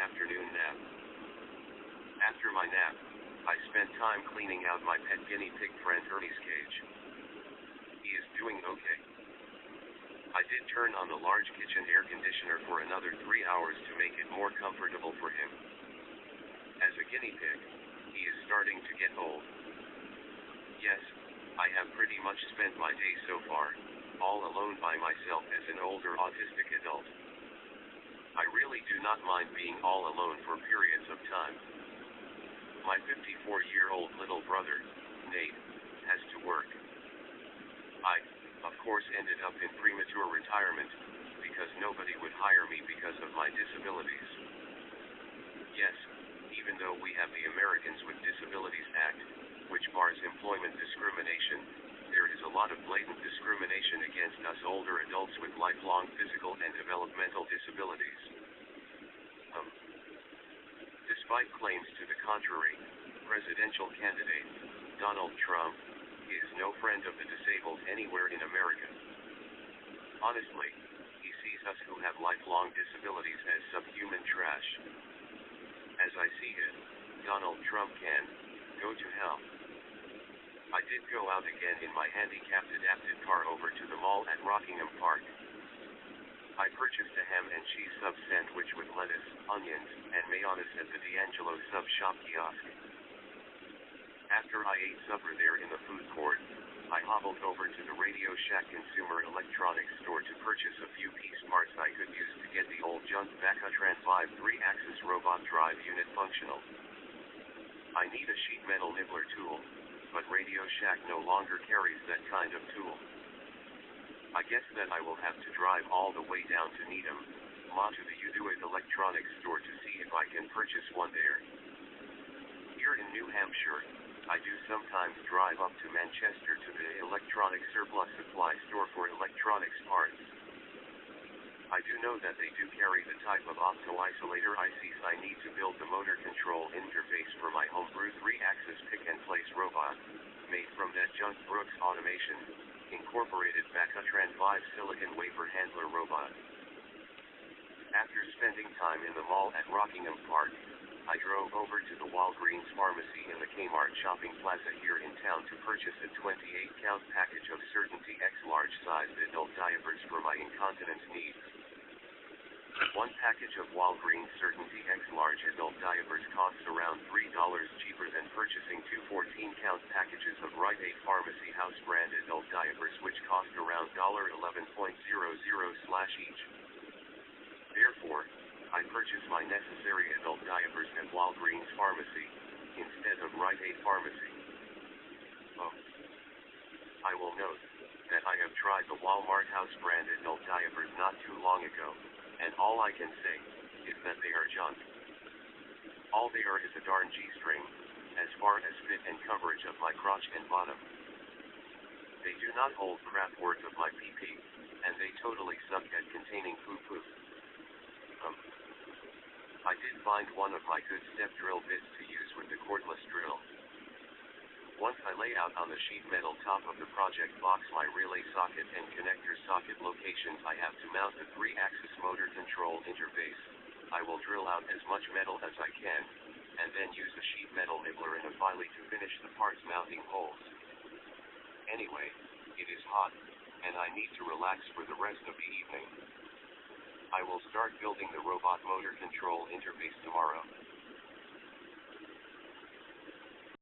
afternoon nap. After my nap, I spent time cleaning out my pet guinea pig friend Ernie's cage. He is doing okay. I did turn on the large kitchen air conditioner for another 3 hours to make it more comfortable for him. As a guinea pig, he is starting to get old. Yes, I have pretty much spent my day so far, all alone by myself as an older autistic adult. I really do not mind being all alone for periods of time. My 54-year-old little brother, Nate, has to work. I, of course, ended up in premature retirement, because nobody would hire me because of my disabilities. Yes, even though we have the Americans with Disabilities Act, which bars employment discrimination, there is a lot of blatant discrimination against us older adults with lifelong physical and developmental disabilities. Despite claims to the contrary, presidential candidate Donald Trump is no friend of the disabled anywhere in America. Honestly, he sees us who have lifelong disabilities as subhuman trash. As I see it, Donald Trump can go to hell. I did go out again in my handicapped adapted car over to the mall at Rockingham Park. I purchased a ham and cheese sub sandwich with lettuce, onions, and mayonnaise at the D'Angelo sub shop kiosk. After I ate supper there in the food court, I hobbled over to the Radio Shack consumer electronics store to purchase a few piece parts I could use to get the old junk Vacutran 5 3-axis robot drive unit functional. I need a sheet metal nibbler tool, but Radio Shack no longer carries that kind of tool. I guess that I will have to drive all the way down to Needham, Ma, to the Uduit electronics store to see if I can purchase one there. Here in New Hampshire, I do sometimes drive up to Manchester to the electronic surplus supply store for electronics parts. I do know that they do carry the type of opto-isolator ICs I need to build the motor control interface for my homebrew 3-axis pick-and-place robot, made from that junk Brooks Automation, incorporated Vacutran 5 silicon wafer handler robot. After spending time in the mall at Rockingham Park, I drove over to the Walgreens pharmacy in the Kmart shopping plaza here in town to purchase a 28-count package of Certainty X large-sized adult diapers for my incontinence needs. One package of Walgreens Certainty X large adult diapers costs around $3 cheaper than purchasing two 14-count packages of Rite Aid Pharmacy House brand adult diapers, which cost around $11.00 each. Therefore, I purchased my necessary adult diapers at Walgreens Pharmacy, instead of Rite Aid Pharmacy. Oh. I will note that I have tried the Walmart House brand adult diapers not too long ago, and all I can say is that they are junk. All they are is a darn G-string, as far as fit and coverage of my crotch and bottom. They do not hold crap worth of my PP, and they totally suck at containing poo-poo. I did find one of my good step drill bits to use with the cordless drill. Once I lay out on the sheet metal top of the project box my relay socket and connector socket locations I have to mount the 3-axis motor control interface, I will drill out as much metal as I can, and then use a sheet metal nibbler and a filie to finish the parts mounting holes. Anyway, it is hot, and I need to relax for the rest of the evening. I will start building the robot motor control interface tomorrow.